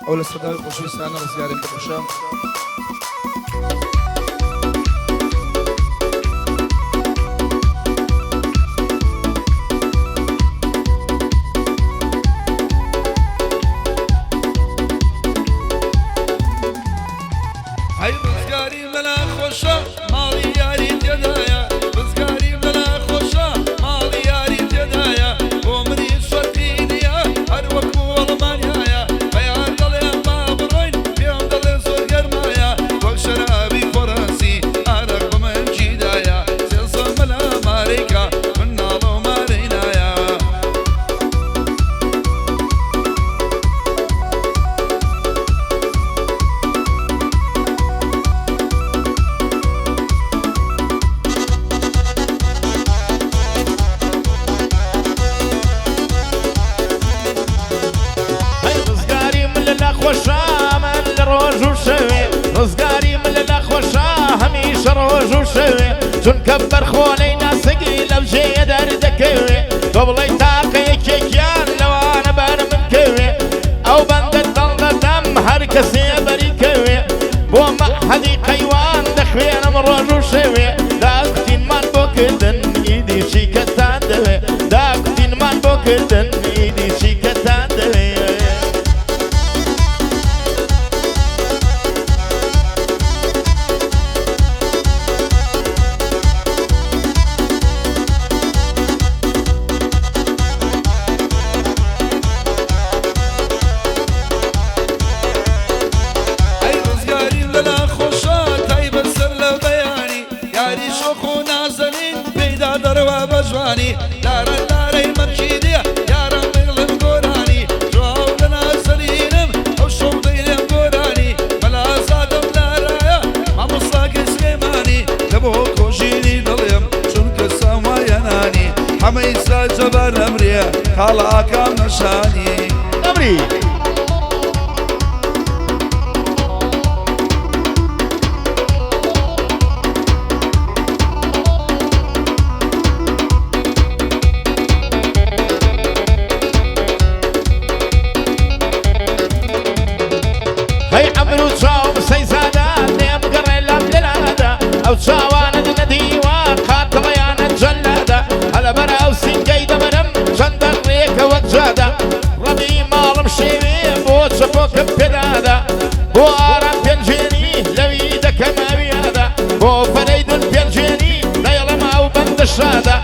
أول الصداقة وشوي سنة رزياري بخشام هاي رزقاري ملا خوشة مالي ياري تدايا رزقاري ملا خوشة مالي ياري تدايا ومري شرقينيا هروك والمانيايا بيان دلي بابروين بيان دلي صغر مايا وشرابي فرنسي أرق من جدايا سلسة ملا ماريكا من نالو مارينايا خوشا من لروج وشوي رزقاري من الاخوشا هميش روج وشوي چون كبر خولي ناسقي لبجي دردكوي قبل يتاقي كيكيان لو انا بان من كوي او بند الضل دم هركسي بريكوي بو محدي قيوان دخوين من روج وشوي داكتين من بوكدن ايدي شيكتان دوي داكتين من بوكدن ايدي شيكتان دوي بجواني دار داري مرشيدية يا رب يغلب قراني جواو لنا سلينم او شوطينم قراني ملا صادم دارايا ما مصاق سليماني تبو كوشيني ضليم شنك السما يناني حميسا جبر امريا خلاكا نشاني امري او تشاوان نديوان خاطر يانا جلادة هلا برا او سنجيدة مرم شندر ريكا وجادة ربي مالم شيري بو تشفوك ببلادة بو آرام بينجيني لويدة كما بيادة بو فريد بينجيني ليلم او بند الشادة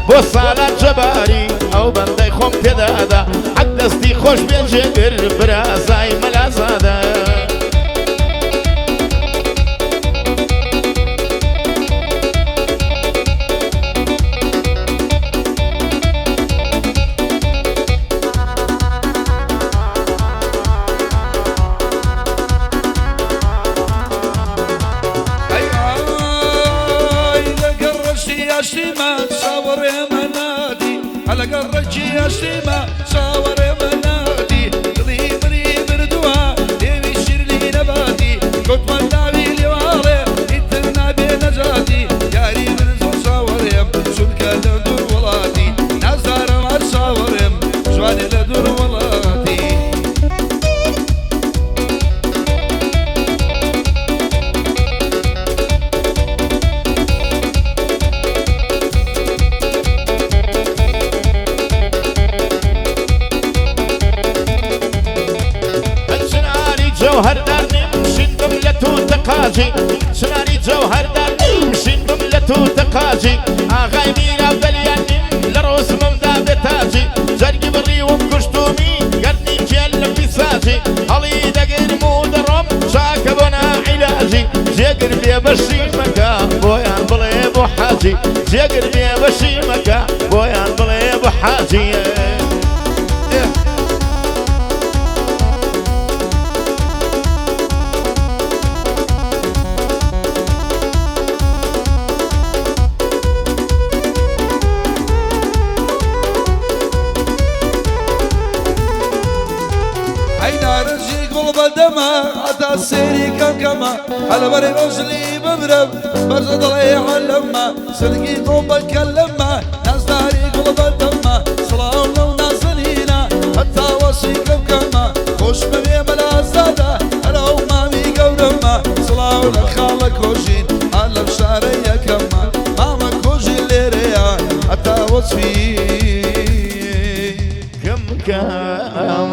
بو صالة جباري او بند يخم بيدادة حق دستي خوش بينجير برازاي ملازادة على قرجي يا شيما صور منادي ضريبري بردوها يبشر لي نباتي كنت مداوي لواري اتنا بنجاتي ياري من صوريم شنك لدور ولاتي نزار ما صوريم شواني لدور ولاتي جوهر دار نمشين بملتو تقاجي سناري جوهر دار نمشين بملتو تقاجي آغاي ميرا بليانين لروس ممدا بتاجي جرقي بري ومكشتومي قرني كيال بيساجي هلي دقر مودرم شاكبنا علاجي جيقر بي بشي مكا بويان بلي بو حاجي جيقر بي بشي مكا بويان بلي بو حاجي بدما عطا السيري كما على بري وصلي بمرب برزد الله علما صدقي طوب الكلمة ناس داري قلب الدمة صلاة وناس لينا حتى وصيكم كما خوش بمي ملازا هەولە خاڵە کۆژین لە شارەیە کەمە مامە کۆژی لێرەیە ئەتا وەچی كم كام